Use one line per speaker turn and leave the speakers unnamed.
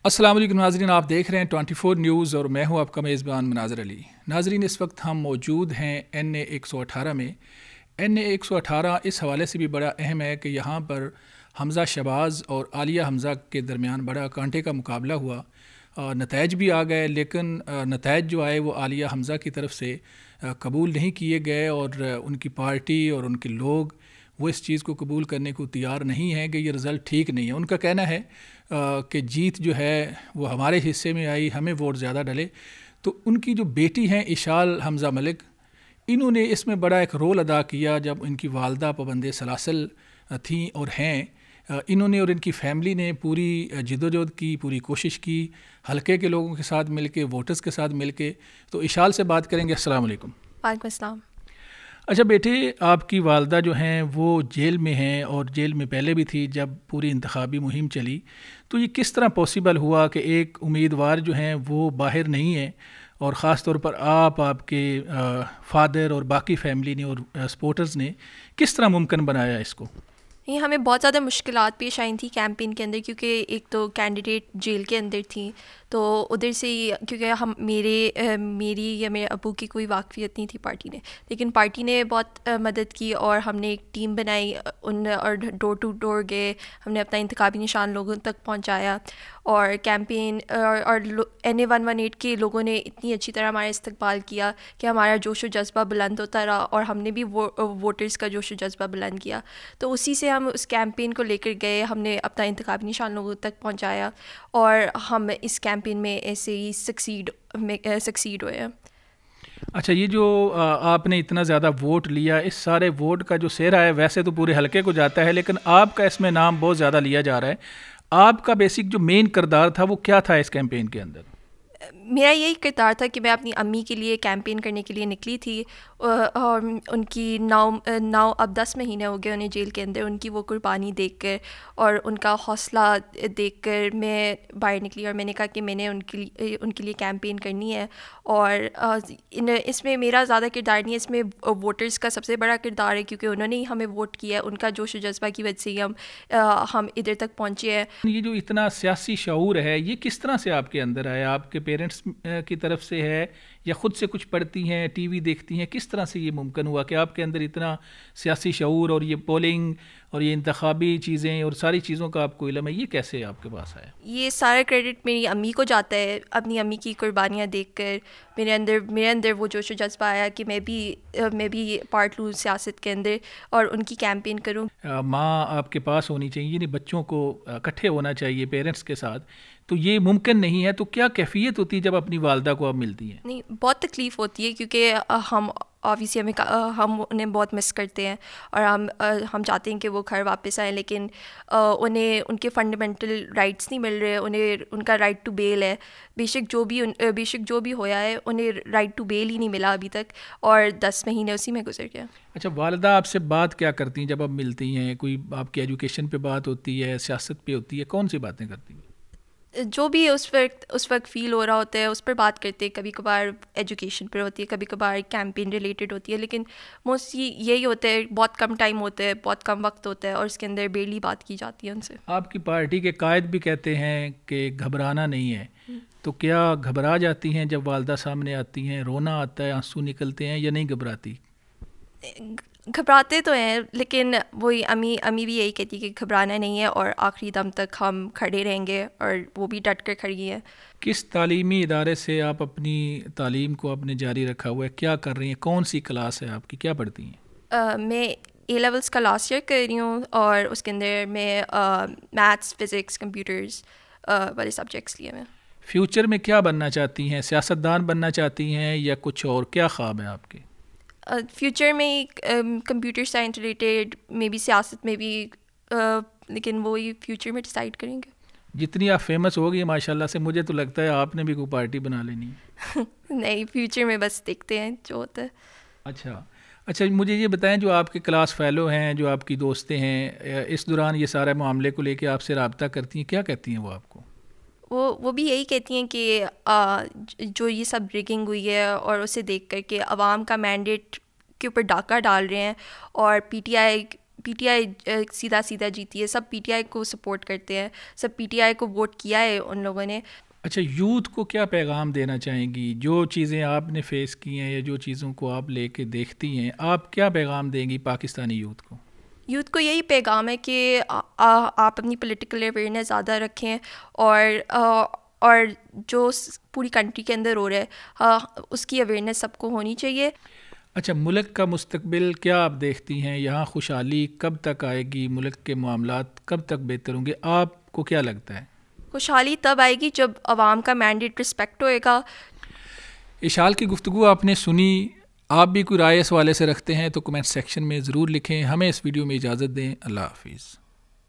السلام علیکم ناظرین، آپ دیکھ رہے ہیں 24 نیوز اور میں ہوں آپ کا میزبان مناظر علی۔ ناظرین، اس وقت ہم موجود ہیں NA 118 میں۔ NA 118 اس حوالے سے بھی بڑا اہم ہے کہ یہاں پر حمزہ شہباز اور عالیہ حمزہ کے درمیان بڑا کانٹے کا مقابلہ ہوا، نتائج بھی آ گئے، لیکن نتائج جو آئے وہ عالیہ حمزہ کی طرف سے قبول نہیں کیے گئے، اور ان کی پارٹی اور ان کے لوگ وہ اس چیز کو قبول کرنے کو تیار نہیں ہیں کہ یہ رزلٹ ٹھیک نہیں ہے۔ ان کا کہنا ہے کہ جیت جو ہے وہ ہمارے حصے میں آئی، ہمیں ووٹ زیادہ ڈلے۔ تو ان کی جو بیٹی ہیں اشال حمزہ ملک، انہوں نے اس میں بڑا ایک رول ادا کیا جب ان کی والدہ پابند سلاسل تھیں اور ہیں۔ انہوں نے اور ان کی فیملی نے پوری جدوجہد کی، پوری کوشش کی، حلقے کے لوگوں کے ساتھ مل کے، ووٹرز کے ساتھ مل کے۔ تو اشال سے بات کریں گے۔ السلام علیکم۔
وعلیکم السلام۔
اچھا بیٹے، آپ کی والدہ جو ہیں وہ جیل میں ہیں، اور جیل میں پہلے بھی تھی جب پوری انتخابی مہم چلی، تو یہ کس طرح پاسبل ہوا کہ ایک امیدوار جو ہیں وہ باہر نہیں ہیں، اور خاص طور پر آپ کے فادر اور باقی فیملی نے اور سپورٹرز نے کس طرح ممکن بنایا اس کو؟
یہ ہمیں بہت زیادہ مشکلات پیش آئی تھیں کیمپین کے اندر، کیونکہ ایک تو کینڈیڈیٹ جیل کے اندر تھیں، تو ادھر سے کیونکہ میری یا میرے ابو کی کوئی واقفیت نہیں تھی پارٹی نے، لیکن پارٹی نے بہت مدد کی، اور ہم نے ایک ٹیم بنائی اور ڈور ٹو ڈور گئے، ہم نے اپنا انتخابی نشان لوگوں تک پہنچایا، اور کیمپین اور NA 118 کے لوگوں نے اتنی اچھی طرح ہمارا استقبال کیا کہ ہمارا جوش و جذبہ بلند ہوتا رہا، اور ہم نے بھی ووٹرز کا جوش و جذبہ بلند کیا۔ تو اسی سے ہم اس کیمپین کو لے کر گئے، ہم نے اپنا انتخابی نشان لوگوں تک پہنچایا، اور ہم اس کیمپین میں ایسے ہی سکسیڈ ہوئے ہیں۔
اچھا، یہ جو آپ نے اتنا زیادہ ووٹ لیا، اس سارے ووٹ کا جو سہرا ہے ویسے تو پورے حلقے کو جاتا ہے، لیکن آپ کا اس میں نام بہت زیادہ لیا جا رہا ہے۔ آپ کا بیسک جو مین کردار تھا وہ کیا تھا اس کیمپین کے اندر؟
میرا یہی کردار تھا کہ میں اپنی امی کے لیے کیمپین کرنے کے لیے نکلی تھی، اور ان کی 9 اب 10 مہینے ہو گئے انہیں جیل کے اندر، ان کی وہ قربانی دیکھ کر اور ان کا حوصلہ دیکھ کر میں باہر نکلی، اور میں نے کہا کہ میں نے ان کے لیے کیمپین کرنی ہے۔ اور اس میں میرا زیادہ کردار نہیں ہے، اس میں ووٹرز کا سب سے بڑا کردار ہے، کیونکہ انہوں نے ہی ہمیں ووٹ کیا ہے، ان کا جوش و جذبہ کی وجہ سے ہی ہم ادھر تک پہنچے ہیں۔
یہ جو اتنا سیاسی شعور ہے یہ کس طرح سے آپ کے اندر آیا؟ آپ کے پیرنٹس کی طرف سے ہے یا خود سے کچھ پڑھتی ہیں، ٹی وی دیکھتی ہیں؟ کس طرح سے یہ ممکن ہوا کہ آپ کے اندر اتنا سیاسی شعور اور یہ پولنگ اور یہ انتخابی چیزیں اور ساری چیزوں کا آپ کو علم ہے؟ یہ کیسے آپ کے پاس آیا؟
یہ سارا کریڈٹ میری امی کو جاتا ہے۔ اپنی امی کی قربانیاں دیکھ کر میرے اندر وہ جوش و جذبہ آیا کہ میں بھی پارٹ لوں سیاست کے اندر اور ان کی کیمپین کروں۔
ماں آپ کے پاس ہونی چاہیے، یعنی بچوں کو اکٹھے ہونا چاہیے پیرنٹس کے ساتھ، تو یہ ممکن نہیں ہے۔ تو کیا کیفیت ہوتی ہے جب اپنی والدہ کو آپ ملتی ہیں؟
نہیں، بہت تکلیف ہوتی ہے، کیونکہ ہم آبویسلی ہم انہیں بہت مس کرتے ہیں، اور ہم چاہتے ہیں کہ وہ گھر واپس آئیں، لیکن انہیں ان کے فنڈامنٹل رائٹس نہیں مل رہے۔ انہیں ان کا رائٹ ٹو بیل ہے، بے شک جو بھی ہوا ہے انہیں رائٹ ٹو بیل ہی نہیں ملا ابھی تک، اور 10 مہینے اسی میں گزر گیا۔
اچھا، والدہ آپ سے بات کیا کرتی ہیں جب آپ ملتی ہیں؟ کوئی آپ کی ایجوکیشن پہ بات ہوتی ہے، سیاست پہ ہوتی ہے، کون سی باتیں کرتی ہیں؟
جو بھی اس وقت فیل ہو رہا ہوتا ہے اس پر بات کرتے ہیں۔ کبھی کبھار ایجوکیشن پر ہوتی ہے، کبھی کبھار کیمپین ریلیٹڈ ہوتی ہے، لیکن موسٹلی یہی ہوتا ہے۔ بہت کم ٹائم ہوتا ہے، بہت کم وقت ہوتا ہے، اور اس کے اندر بیرلی بات کی جاتی ہے ان سے۔
آپ کی پارٹی کے قائد بھی کہتے ہیں کہ گھبرانا نہیں ہے، تو کیا گھبرا جاتی ہیں جب والدہ سامنے آتی ہیں؟ رونا آتا ہے، آنسو نکلتے ہیں، یا نہیں گھبراتی؟
گھبراتے تو ہیں، لیکن وہی امی بھی یہی کہتی کہ گھبرانا نہیں ہے، اور آخری دم تک ہم کھڑے رہیں گے، اور وہ بھی ڈٹ کر کھڑی ہیں۔
کس تعلیمی ادارے سے آپ اپنی تعلیم کو آپ نے جاری رکھا ہوا ہے؟ کیا کر رہی ہیں؟ کون سی کلاس ہے آپ کی؟ کیا پڑھتی ہیں؟
میں A لیولس کا لاسٹ ایئر کر رہی ہوں، اور اس کے اندر میں میتھس، فزکس، کمپیوٹرز والے سبجیکٹس لیے میں۔
فیوچر میں کیا بننا چاہتی ہیں؟ سیاستدان بننا چاہتی ہیں یا کچھ اور؟ کیا خواب ہیں آپ کے؟
فیوچر میں کمپیوٹر سائنس ریلیٹڈ، میں بھی سیاست میں بھی، لیکن وہی فیوچر میں ڈیسائیڈ کریں گے۔
جتنی آپ فیمس ہوگی ماشاءاللہ سے، مجھے تو لگتا ہے آپ نے بھی کوئی پارٹی بنا لینی ہے۔
نہیں، فیوچر میں بس دیکھتے ہیں جو ہوتا ہے۔
اچھا، مجھے یہ بتائیں، جو آپ کے کلاس فیلو ہیں، جو آپ کی دوستیں ہیں، اس دوران یہ سارے معاملے کو لے کے آپ سے رابطہ کرتی ہیں، کیا کہتی ہیں وہ آپ کو؟
وہ بھی یہی کہتی ہیں کہ جو یہ سب ریگنگ ہوئی ہے، اور اسے دیکھ کر کہ عوام کا مینڈیٹ کے اوپر ڈاکہ ڈال رہے ہیں، اور P T P T I سیدھا سیدھا جیتی ہے, سب پی ٹی آئی کو سپورٹ کرتے ہیں, سب پی ٹی آئی کو ووٹ کیا ہے ان لوگوں نے.
اچھا, یوتھ کو کیا پیغام دینا چاہیں گی؟ جو چیزیں آپ نے فیس کی ہیں یا جو چیزوں کو آپ لے کے دیکھتی ہیں, آپ کیا پیغام دیں گی پاکستانی یوتھ کو؟
یوتھ کو یہی پیغام ہے کہ آپ اپنی پولیٹیکل اویئرنیس زیادہ رکھیں, اور جو پوری کنٹری کے اندر ہو رہا ہے اس کی اویئرنیس سب کو ہونی چاہیے.
اچھا, ملک کا مستقبل کیا آپ دیکھتی ہیں؟ یہاں خوشحالی کب تک آئے گی؟ ملک کے معاملات کب تک بہتر ہوں گے؟ آپ کو کیا لگتا ہے؟
خوشحالی تب آئے گی جب عوام کا مینڈیٹ رسپیکٹ ہوئے گا.
اشال کی گفتگو آپ نے سنی. آپ بھی کوئی رائے اس حوالے سے رکھتے ہیں تو کمنٹ سیکشن میں ضرور لکھیں. ہمیں اس ویڈیو میں اجازت دیں. اللہ حافظ.